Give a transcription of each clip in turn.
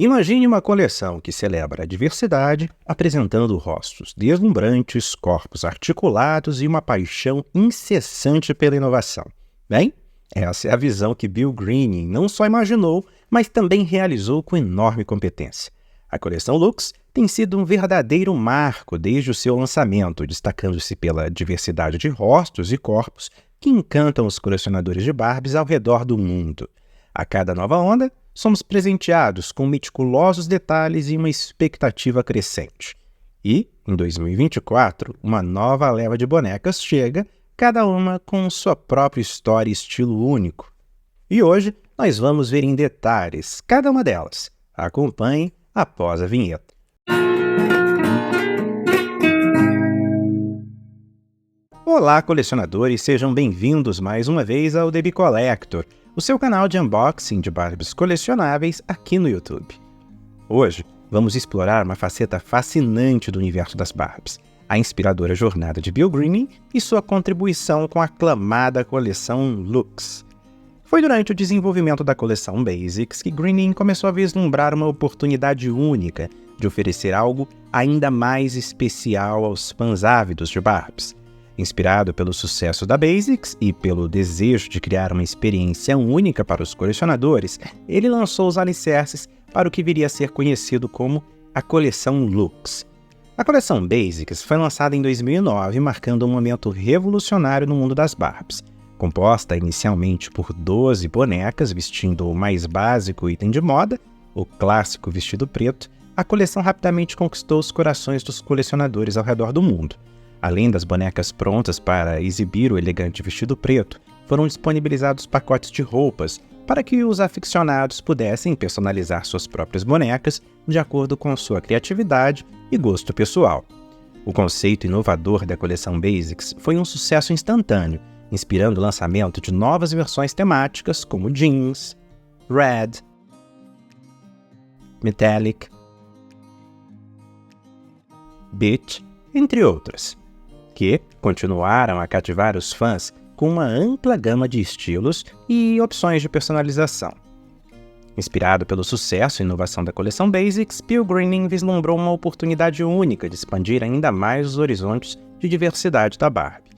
Imagine uma coleção que celebra a diversidade, apresentando rostos deslumbrantes, corpos articulados e uma paixão incessante pela inovação. Bem, essa é a visão que Bill Greening não só imaginou, mas também realizou com enorme competência. A coleção Lux tem sido um verdadeiro marco desde o seu lançamento, destacando-se pela diversidade de rostos e corpos que encantam os colecionadores de Barbies ao redor do mundo. A cada nova onda, somos presenteados com meticulosos detalhes e uma expectativa crescente. E, em 2024, uma nova leva de bonecas chega, cada uma com sua própria história e estilo único. E hoje, nós vamos ver em detalhes cada uma delas. Acompanhe após a vinheta. Olá, colecionadores! Sejam bem-vindos mais uma vez ao The Bee Collector, o seu canal de unboxing de Barbies colecionáveis aqui no YouTube. Hoje, vamos explorar uma faceta fascinante do universo das Barbies, a inspiradora jornada de Bill Greening e sua contribuição com a aclamada coleção Lux. Foi durante o desenvolvimento da coleção Basics que Greening começou a vislumbrar uma oportunidade única de oferecer algo ainda mais especial aos fãs ávidos de Barbies. Inspirado pelo sucesso da Basics e pelo desejo de criar uma experiência única para os colecionadores, ele lançou os alicerces para o que viria a ser conhecido como a coleção Lux. A coleção Basics foi lançada em 2009, marcando um momento revolucionário no mundo das Barbies. Composta inicialmente por 12 bonecas vestindo o mais básico item de moda, o clássico vestido preto, a coleção rapidamente conquistou os corações dos colecionadores ao redor do mundo. Além das bonecas prontas para exibir o elegante vestido preto, foram disponibilizados pacotes de roupas para que os aficionados pudessem personalizar suas próprias bonecas de acordo com sua criatividade e gosto pessoal. O conceito inovador da coleção Basics foi um sucesso instantâneo, inspirando o lançamento de novas versões temáticas como Jeans, Red, Metallic, Beach, entre outras, que continuaram a cativar os fãs com uma ampla gama de estilos e opções de personalização. Inspirado pelo sucesso e inovação da coleção Basics, Bill Greening vislumbrou uma oportunidade única de expandir ainda mais os horizontes de diversidade da Barbie.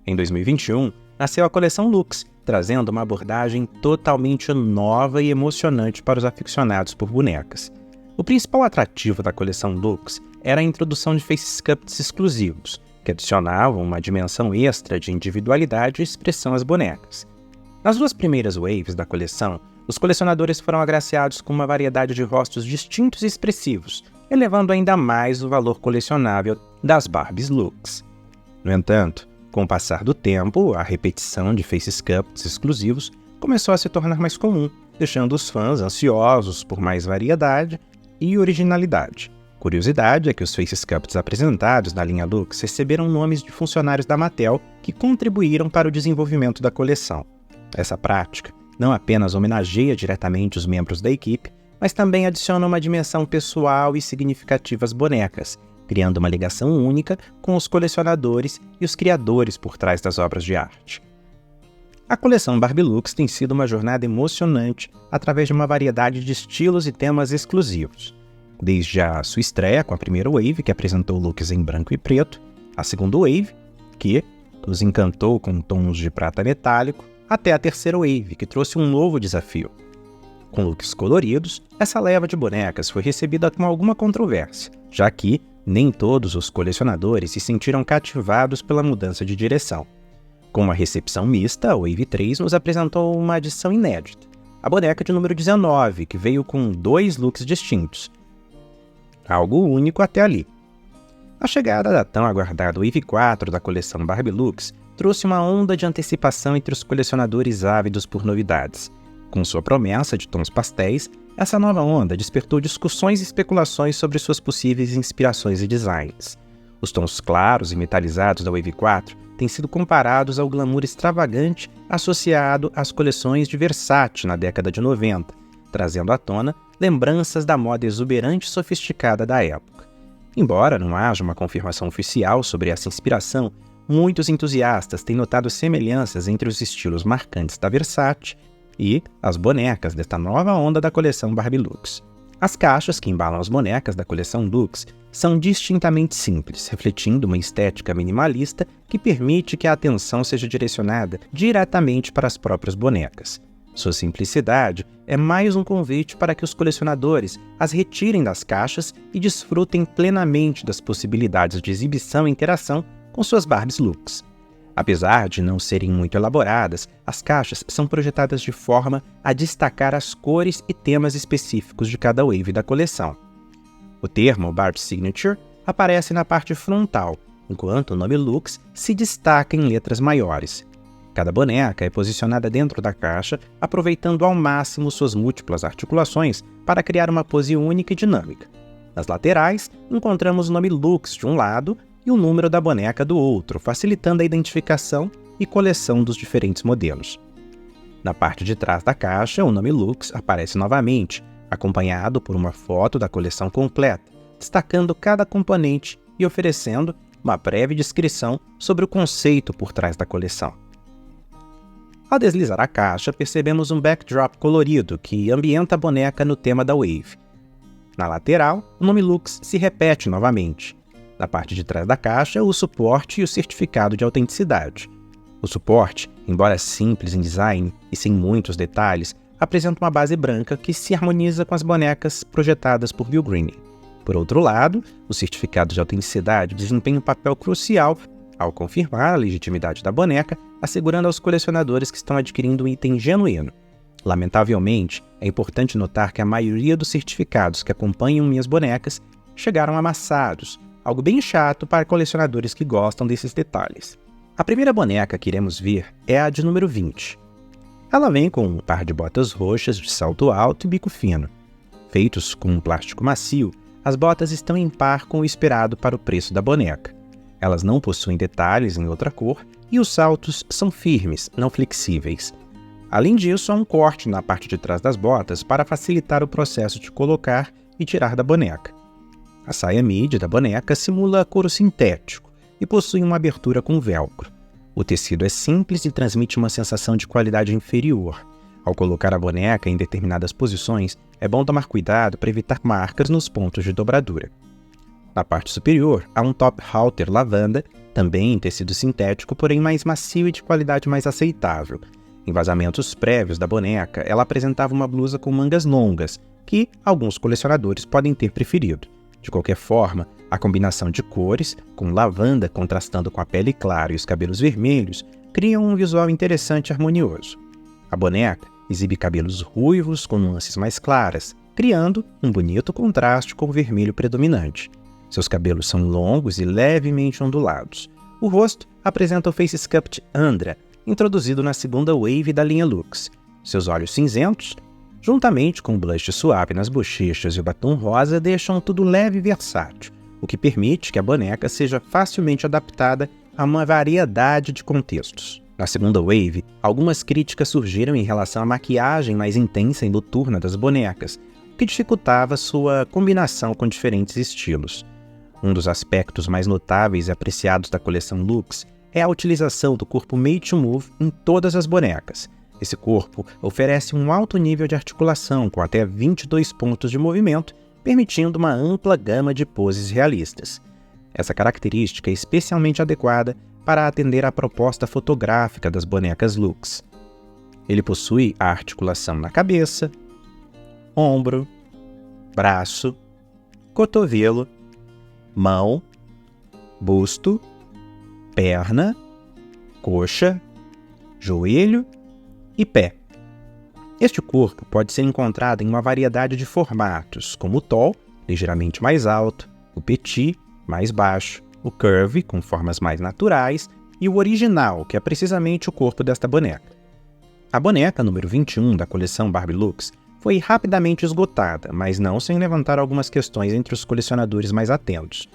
Em 2021, nasceu a coleção Lux, trazendo uma abordagem totalmente nova e emocionante para os aficionados por bonecas. O principal atrativo da coleção Lux era a introdução de face sculpts exclusivos, que adicionavam uma dimensão extra de individualidade e expressão às bonecas. Nas duas primeiras waves da coleção, os colecionadores foram agraciados com uma variedade de rostos distintos e expressivos, elevando ainda mais o valor colecionável das Barbies Lux. No entanto, com o passar do tempo, a repetição de face sculpts exclusivos começou a se tornar mais comum, deixando os fãs ansiosos por mais variedade e originalidade. Curiosidade é que os face sculpts apresentados na linha Lux receberam nomes de funcionários da Mattel que contribuíram para o desenvolvimento da coleção. Essa prática não apenas homenageia diretamente os membros da equipe, mas também adiciona uma dimensão pessoal e significativa às bonecas, criando uma ligação única com os colecionadores e os criadores por trás das obras de arte. A coleção Barbie Lux tem sido uma jornada emocionante através de uma variedade de estilos e temas exclusivos. Desde a sua estreia com a primeira wave, que apresentou looks em branco e preto, a segunda wave, que os encantou com tons de prata metálico, até a terceira wave, que trouxe um novo desafio. Com looks coloridos, essa leva de bonecas foi recebida com alguma controvérsia, já que nem todos os colecionadores se sentiram cativados pela mudança de direção. Com uma recepção mista, a Wave 3 nos apresentou uma adição inédita, a boneca de número 19, que veio com 2 looks distintos, algo único até ali. A chegada da tão aguardada Wave 4 da coleção Barbie Lux trouxe uma onda de antecipação entre os colecionadores ávidos por novidades. Com sua promessa de tons pastéis, essa nova onda despertou discussões e especulações sobre suas possíveis inspirações e designs. Os tons claros e metalizados da Wave 4 têm sido comparados ao glamour extravagante associado às coleções de Versace na década de 90, trazendo à tona lembranças da moda exuberante e sofisticada da época. Embora não haja uma confirmação oficial sobre essa inspiração, muitos entusiastas têm notado semelhanças entre os estilos marcantes da Versace e as bonecas desta nova onda da coleção Barbie Lux. As caixas que embalam as bonecas da coleção Lux são distintamente simples, refletindo uma estética minimalista que permite que a atenção seja direcionada diretamente para as próprias bonecas. Sua simplicidade é mais um convite para que os colecionadores as retirem das caixas e desfrutem plenamente das possibilidades de exibição e interação com suas Barbies Lux. Apesar de não serem muito elaboradas, as caixas são projetadas de forma a destacar as cores e temas específicos de cada wave da coleção. O termo Barbie Signature aparece na parte frontal, enquanto o nome Lux se destaca em letras maiores. Cada boneca é posicionada dentro da caixa, aproveitando ao máximo suas múltiplas articulações para criar uma pose única e dinâmica. Nas laterais, encontramos o nome Lux de um lado e o número da boneca do outro, facilitando a identificação e coleção dos diferentes modelos. Na parte de trás da caixa, o nome Lux aparece novamente, acompanhado por uma foto da coleção completa, destacando cada componente e oferecendo uma breve descrição sobre o conceito por trás da coleção. Ao deslizar a caixa, percebemos um backdrop colorido que ambienta a boneca no tema da Wave. Na lateral, o nome Lux se repete novamente. Na parte de trás da caixa, o suporte e o certificado de autenticidade. O suporte, embora simples em design e sem muitos detalhes, apresenta uma base branca que se harmoniza com as bonecas projetadas por Bill Greening. Por outro lado, o certificado de autenticidade desempenha um papel crucial ao confirmar a legitimidade da boneca, assegurando aos colecionadores que estão adquirindo um item genuíno. Lamentavelmente, é importante notar que a maioria dos certificados que acompanham minhas bonecas chegaram amassados, algo bem chato para colecionadores que gostam desses detalhes. A primeira boneca que iremos ver é a de número 20. Ela vem com um par de botas roxas de salto alto e bico fino. Feitos com um plástico macio, as botas estão em par com o esperado para o preço da boneca. Elas não possuem detalhes em outra cor e os saltos são firmes, não flexíveis. Além disso, há um corte na parte de trás das botas para facilitar o processo de colocar e tirar da boneca. A saia midi da boneca simula couro sintético e possui uma abertura com velcro. O tecido é simples e transmite uma sensação de qualidade inferior. Ao colocar a boneca em determinadas posições, é bom tomar cuidado para evitar marcas nos pontos de dobradura. Na parte superior, há um top halter lavanda, também em tecido sintético, porém mais macio e de qualidade mais aceitável. Em vazamentos prévios da boneca, ela apresentava uma blusa com mangas longas, que alguns colecionadores podem ter preferido. De qualquer forma, a combinação de cores, com lavanda contrastando com a pele clara e os cabelos vermelhos, cria um visual interessante e harmonioso. A boneca exibe cabelos ruivos com nuances mais claras, criando um bonito contraste com o vermelho predominante. Seus cabelos são longos e levemente ondulados. O rosto apresenta o Face Sculpt Andra, introduzido na segunda wave da linha Lux. Seus olhos cinzentos, juntamente com o blush suave nas bochechas e o batom rosa, deixam tudo leve e versátil, o que permite que a boneca seja facilmente adaptada a uma variedade de contextos. Na segunda wave, algumas críticas surgiram em relação à maquiagem mais intensa e noturna das bonecas, o que dificultava sua combinação com diferentes estilos. Um dos aspectos mais notáveis e apreciados da coleção Lux é a utilização do corpo Made to Move em todas as bonecas. Esse corpo oferece um alto nível de articulação com até 22 pontos de movimento, permitindo uma ampla gama de poses realistas. Essa característica é especialmente adequada para atender à proposta fotográfica das bonecas Lux. Ele possui a articulação na cabeça, ombro, braço, cotovelo, mão, busto, perna, coxa, joelho e pé. Este corpo pode ser encontrado em uma variedade de formatos, como o tall, ligeiramente mais alto, o petit, mais baixo, o curve, com formas mais naturais, e o original, que é precisamente o corpo desta boneca. A boneca número 21 da coleção Barbie Lux foi rapidamente esgotada, mas não sem levantar algumas questões entre os colecionadores mais atentos.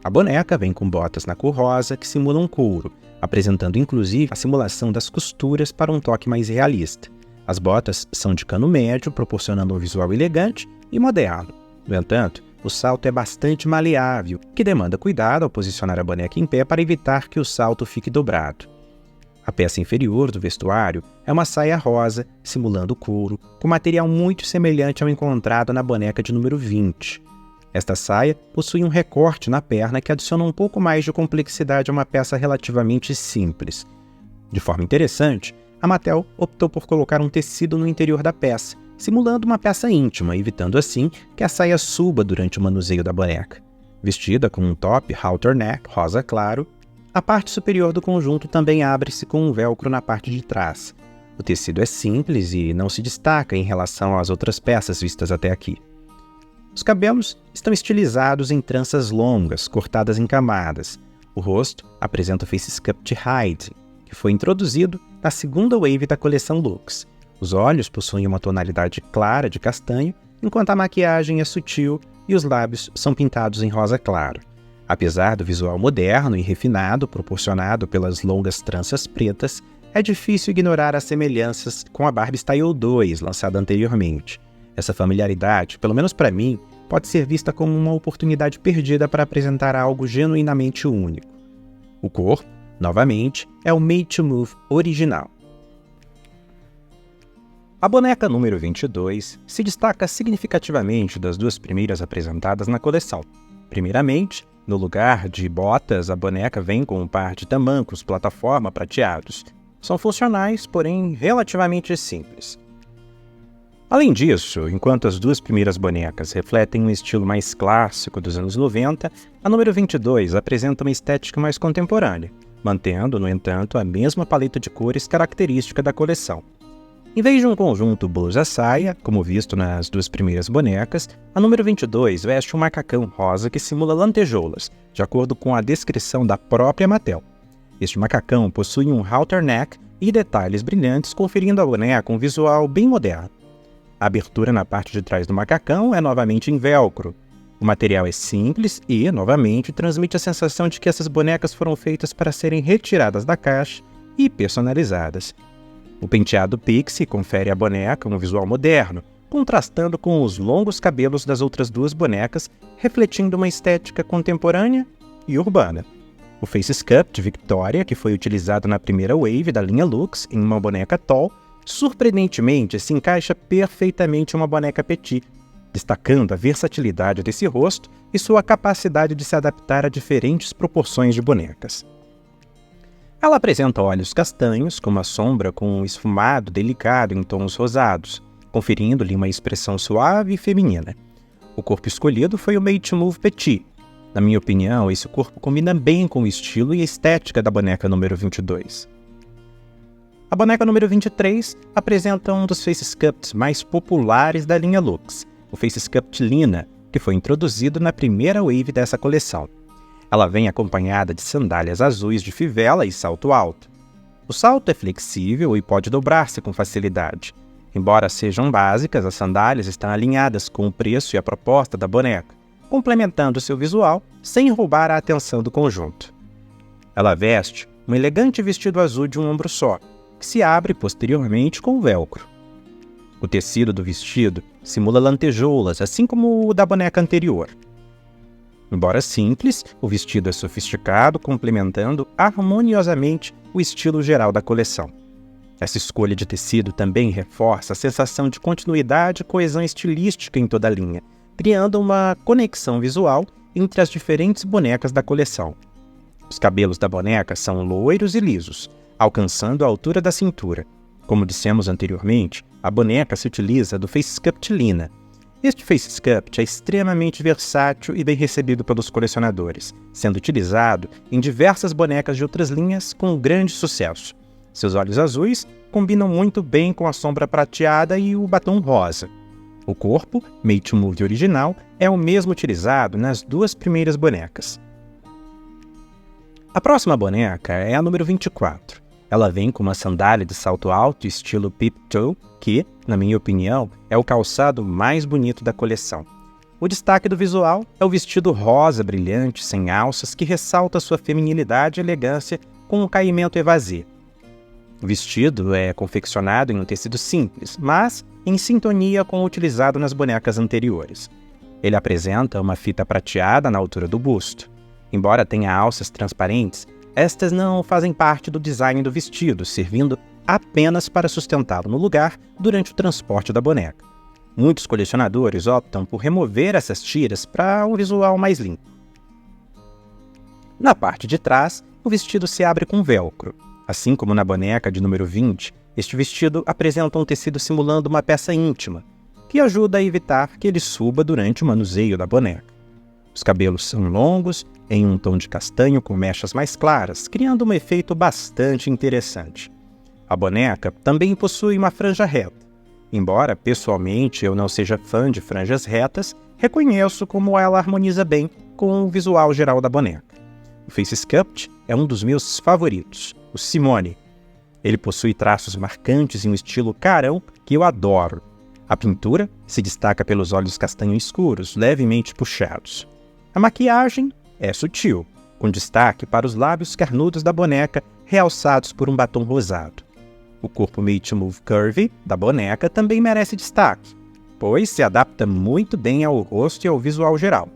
A boneca vem com botas na cor rosa que simulam couro, apresentando inclusive a simulação das costuras para um toque mais realista. As botas são de cano médio, proporcionando um visual elegante e moderno. No entanto, o salto é bastante maleável, que demanda cuidado ao posicionar a boneca em pé para evitar que o salto fique dobrado. A peça inferior do vestuário é uma saia rosa, simulando couro, com material muito semelhante ao encontrado na boneca de número 20. Esta saia possui um recorte na perna que adiciona um pouco mais de complexidade a uma peça relativamente simples. De forma interessante, a Mattel optou por colocar um tecido no interior da peça, simulando uma peça íntima, evitando assim que a saia suba durante o manuseio da boneca. Vestida com um top halter neck rosa claro, a parte superior do conjunto também abre-se com um velcro na parte de trás. O tecido é simples e não se destaca em relação às outras peças vistas até aqui. Os cabelos estão estilizados em tranças longas, cortadas em camadas. O rosto apresenta o Face Sculpt Hide, que foi introduzido na segunda wave da coleção Lux. Os olhos possuem uma tonalidade clara de castanho, enquanto a maquiagem é sutil e os lábios são pintados em rosa claro. Apesar do visual moderno e refinado proporcionado pelas longas tranças pretas, é difícil ignorar as semelhanças com a Barbie Style 2, lançada anteriormente. Essa familiaridade, pelo menos para mim, pode ser vista como uma oportunidade perdida para apresentar algo genuinamente único. O corpo, novamente, é o Made to Move original. A boneca número 22 se destaca significativamente das duas primeiras apresentadas na coleção. Primeiramente, no lugar de botas, a boneca vem com um par de tamancos plataforma prateados. São funcionais, porém relativamente simples. Além disso, enquanto as duas primeiras bonecas refletem um estilo mais clássico dos anos 90, a número 22 apresenta uma estética mais contemporânea, mantendo, no entanto, a mesma paleta de cores característica da coleção. Em vez de um conjunto blusa-saia, como visto nas duas primeiras bonecas, a número 22 veste um macacão rosa que simula lantejoulas, de acordo com a descrição da própria Mattel. Este macacão possui um halter neck e detalhes brilhantes, conferindo à boneca um visual bem moderno. A abertura na parte de trás do macacão é novamente em velcro. O material é simples e, novamente, transmite a sensação de que essas bonecas foram feitas para serem retiradas da caixa e personalizadas. O penteado pixie confere à boneca um visual moderno, contrastando com os longos cabelos das outras duas bonecas, refletindo uma estética contemporânea e urbana. O Face Sculpt Victoria, que foi utilizado na primeira wave da linha Lux em uma boneca tall, surpreendentemente se encaixa perfeitamente em uma boneca petit, destacando a versatilidade desse rosto e sua capacidade de se adaptar a diferentes proporções de bonecas. Ela apresenta olhos castanhos, com uma sombra com um esfumado delicado em tons rosados, conferindo-lhe uma expressão suave e feminina. O corpo escolhido foi o Made to Move Petit. Na minha opinião, esse corpo combina bem com o estilo e a estética da boneca número 22. A boneca número 23 apresenta um dos Face Sculpts mais populares da linha Lux, o Face Sculpt Lina, que foi introduzido na primeira wave dessa coleção. Ela vem acompanhada de sandálias azuis de fivela e salto alto. O salto é flexível e pode dobrar-se com facilidade. Embora sejam básicas, as sandálias estão alinhadas com o preço e a proposta da boneca, complementando seu visual sem roubar a atenção do conjunto. Ela veste um elegante vestido azul de um ombro só, que se abre posteriormente com velcro. O tecido do vestido simula lantejoulas, assim como o da boneca anterior. Embora simples, o vestido é sofisticado, complementando harmoniosamente o estilo geral da coleção. Essa escolha de tecido também reforça a sensação de continuidade e coesão estilística em toda a linha, criando uma conexão visual entre as diferentes bonecas da coleção. Os cabelos da boneca são loiros e lisos, alcançando a altura da cintura. Como dissemos anteriormente, a boneca se utiliza do Face Sculpt Lina. Este Face Sculpt é extremamente versátil e bem recebido pelos colecionadores, sendo utilizado em diversas bonecas de outras linhas com grande sucesso. Seus olhos azuis combinam muito bem com a sombra prateada e o batom rosa. O corpo, Made to Move original, é o mesmo utilizado nas duas primeiras bonecas. A próxima boneca é a número 24. Ela vem com uma sandália de salto alto estilo peep-toe, que, na minha opinião, é o calçado mais bonito da coleção. O destaque do visual é o vestido rosa brilhante, sem alças, que ressalta sua feminilidade e elegância com um caimento evasê. O vestido é confeccionado em um tecido simples, mas em sintonia com o utilizado nas bonecas anteriores. Ele apresenta uma fita prateada na altura do busto. Embora tenha alças transparentes, estas não fazem parte do design do vestido, servindo apenas para sustentá-lo no lugar durante o transporte da boneca. Muitos colecionadores optam por remover essas tiras para um visual mais limpo. Na parte de trás, o vestido se abre com velcro. Assim como na boneca de número 20, este vestido apresenta um tecido simulando uma peça íntima, que ajuda a evitar que ele suba durante o manuseio da boneca. Os cabelos são longos, em um tom de castanho com mechas mais claras, criando um efeito bastante interessante. A boneca também possui uma franja reta. Embora, pessoalmente, eu não seja fã de franjas retas, reconheço como ela harmoniza bem com o visual geral da boneca. O Face Sculpt é um dos meus favoritos, o Simone. Ele possui traços marcantes e um estilo carão que eu adoro. A pintura se destaca pelos olhos castanho escuros, levemente puxados. A maquiagem é sutil, com destaque para os lábios carnudos da boneca realçados por um batom rosado. O corpo Made Move Curvy da boneca também merece destaque, pois se adapta muito bem ao rosto e ao visual geral.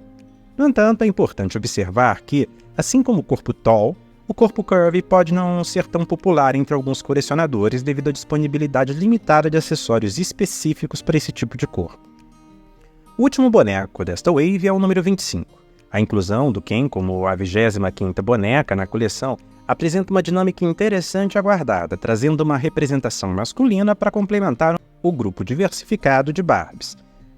No entanto, é importante observar que, assim como o corpo Tall, o corpo Curvy pode não ser tão popular entre alguns colecionadores devido à disponibilidade limitada de acessórios específicos para esse tipo de corpo. O último boneco desta wave é o número 25. A inclusão do Ken como a 25ª boneca na coleção apresenta uma dinâmica interessante e aguardada, trazendo uma representação masculina para complementar o grupo diversificado de Barbies.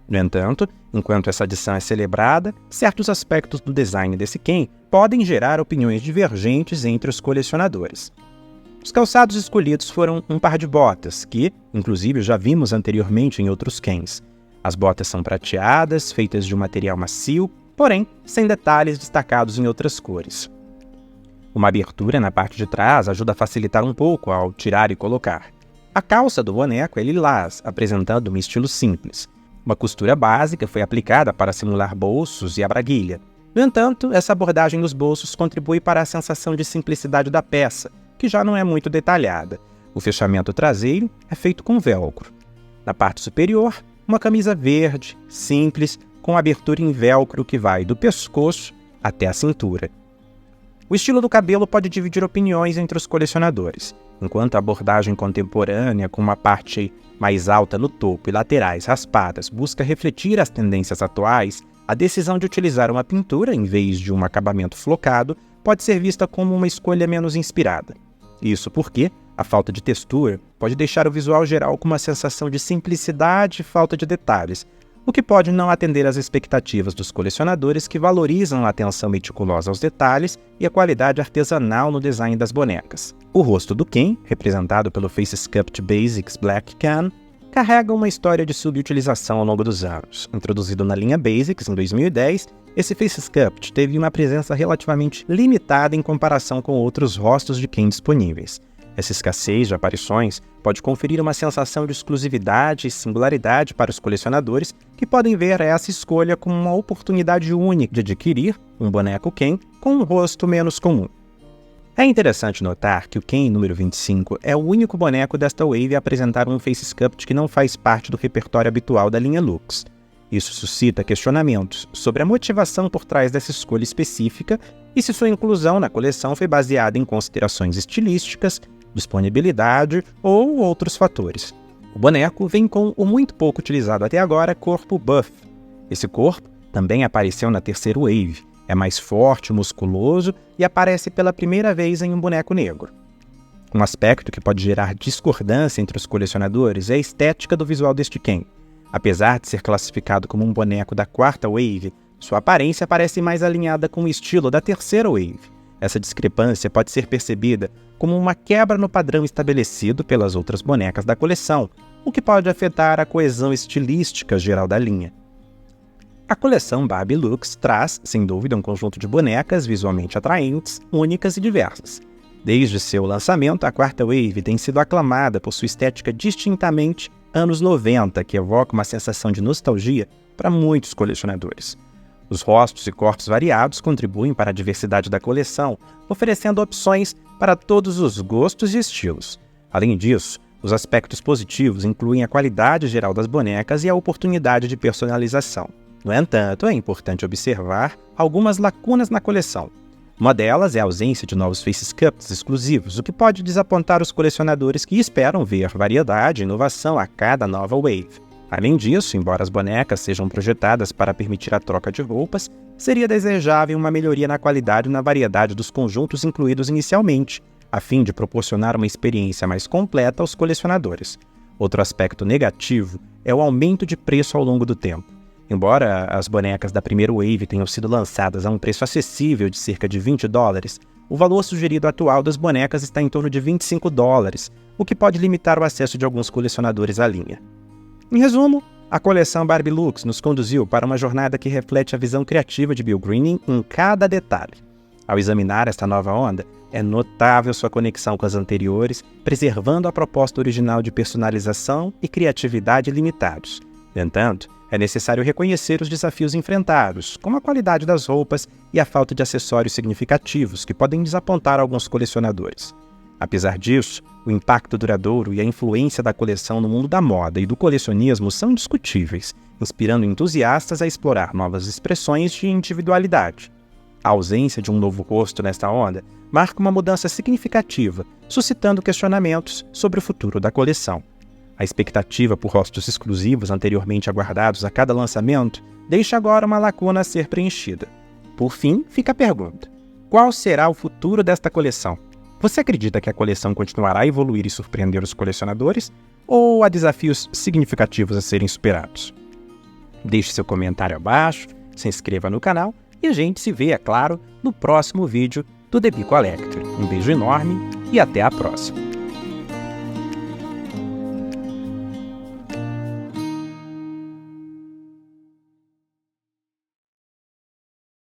No entanto, enquanto essa adição é celebrada, certos aspectos do design desse Ken podem gerar opiniões divergentes entre os colecionadores. Os calçados escolhidos foram um par de botas, que, inclusive, já vimos anteriormente em outros Kens. As botas são prateadas, feitas de um material macio, porém sem detalhes destacados em outras cores. Uma abertura na parte de trás ajuda a facilitar um pouco ao tirar e colocar. A calça do boneco é lilás, apresentando um estilo simples. Uma costura básica foi aplicada para simular bolsos e a braguilha. No entanto, essa abordagem dos bolsos contribui para a sensação de simplicidade da peça, que já não é muito detalhada. O fechamento traseiro é feito com velcro. Na parte superior, uma camisa verde, simples, com abertura em velcro que vai do pescoço até a cintura. O estilo do cabelo pode dividir opiniões entre os colecionadores. Enquanto a abordagem contemporânea, com uma parte mais alta no topo e laterais raspadas, busca refletir as tendências atuais, a decisão de utilizar uma pintura em vez de um acabamento flocado pode ser vista como uma escolha menos inspirada. Isso porque a falta de textura pode deixar o visual geral com uma sensação de simplicidade e falta de detalhes, o que pode não atender às expectativas dos colecionadores que valorizam a atenção meticulosa aos detalhes e a qualidade artesanal no design das bonecas. O rosto do Ken, representado pelo Face Sculpt Basics Black Can, carrega uma história de subutilização ao longo dos anos. Introduzido na linha Basics em 2010, esse Face Sculpt teve uma presença relativamente limitada em comparação com outros rostos de Ken disponíveis. Essa escassez de aparições pode conferir uma sensação de exclusividade e singularidade para os colecionadores que podem ver essa escolha como uma oportunidade única de adquirir um boneco Ken com um rosto menos comum. É interessante notar que o Ken número 25 é o único boneco desta wave a apresentar um Face Sculpt que não faz parte do repertório habitual da linha Lux. Isso suscita questionamentos sobre a motivação por trás dessa escolha específica e se sua inclusão na coleção foi baseada em considerações estilísticas, disponibilidade ou outros fatores. O boneco vem com o muito pouco utilizado até agora corpo buff. Esse corpo também apareceu na terceira wave, é mais forte, musculoso e aparece pela primeira vez em um boneco negro. Um aspecto que pode gerar discordância entre os colecionadores é a estética do visual deste Ken. Apesar de ser classificado como um boneco da quarta wave, sua aparência parece mais alinhada com o estilo da terceira wave. Essa discrepância pode ser percebida como uma quebra no padrão estabelecido pelas outras bonecas da coleção, o que pode afetar a coesão estilística geral da linha. A coleção Barbie Lux traz, sem dúvida, um conjunto de bonecas visualmente atraentes, únicas e diversas. Desde seu lançamento, a quarta wave tem sido aclamada por sua estética distintamente anos 90, que evoca uma sensação de nostalgia para muitos colecionadores. Os rostos e corpos variados contribuem para a diversidade da coleção, oferecendo opções para todos os gostos e estilos. Além disso, os aspectos positivos incluem a qualidade geral das bonecas e a oportunidade de personalização. No entanto, é importante observar algumas lacunas na coleção. Uma delas é a ausência de novos face sculpts exclusivos, o que pode desapontar os colecionadores que esperam ver variedade e inovação a cada nova wave. Além disso, embora as bonecas sejam projetadas para permitir a troca de roupas, seria desejável uma melhoria na qualidade e na variedade dos conjuntos incluídos inicialmente, a fim de proporcionar uma experiência mais completa aos colecionadores. Outro aspecto negativo é o aumento de preço ao longo do tempo. Embora as bonecas da primeira wave tenham sido lançadas a um preço acessível de cerca de $20, o valor sugerido atual das bonecas está em torno de $25, o que pode limitar o acesso de alguns colecionadores à linha. Em resumo, a coleção Barbie Lux nos conduziu para uma jornada que reflete a visão criativa de Bill Greening em cada detalhe. Ao examinar esta nova onda, é notável sua conexão com as anteriores, preservando a proposta original de personalização e criatividade limitados. No entanto, é necessário reconhecer os desafios enfrentados, como a qualidade das roupas e a falta de acessórios significativos que podem desapontar alguns colecionadores. Apesar disso, o impacto duradouro e a influência da coleção no mundo da moda e do colecionismo são indiscutíveis, inspirando entusiastas a explorar novas expressões de individualidade. A ausência de um novo rosto nesta onda marca uma mudança significativa, suscitando questionamentos sobre o futuro da coleção. A expectativa por rostos exclusivos anteriormente aguardados a cada lançamento deixa agora uma lacuna a ser preenchida. Por fim, fica a pergunta: qual será o futuro desta coleção? Você acredita que a coleção continuará a evoluir e surpreender os colecionadores, ou há desafios significativos a serem superados? Deixe seu comentário abaixo, se inscreva no canal e a gente se vê, é claro, no próximo vídeo do The Bee Collector. Um beijo enorme e até a próxima!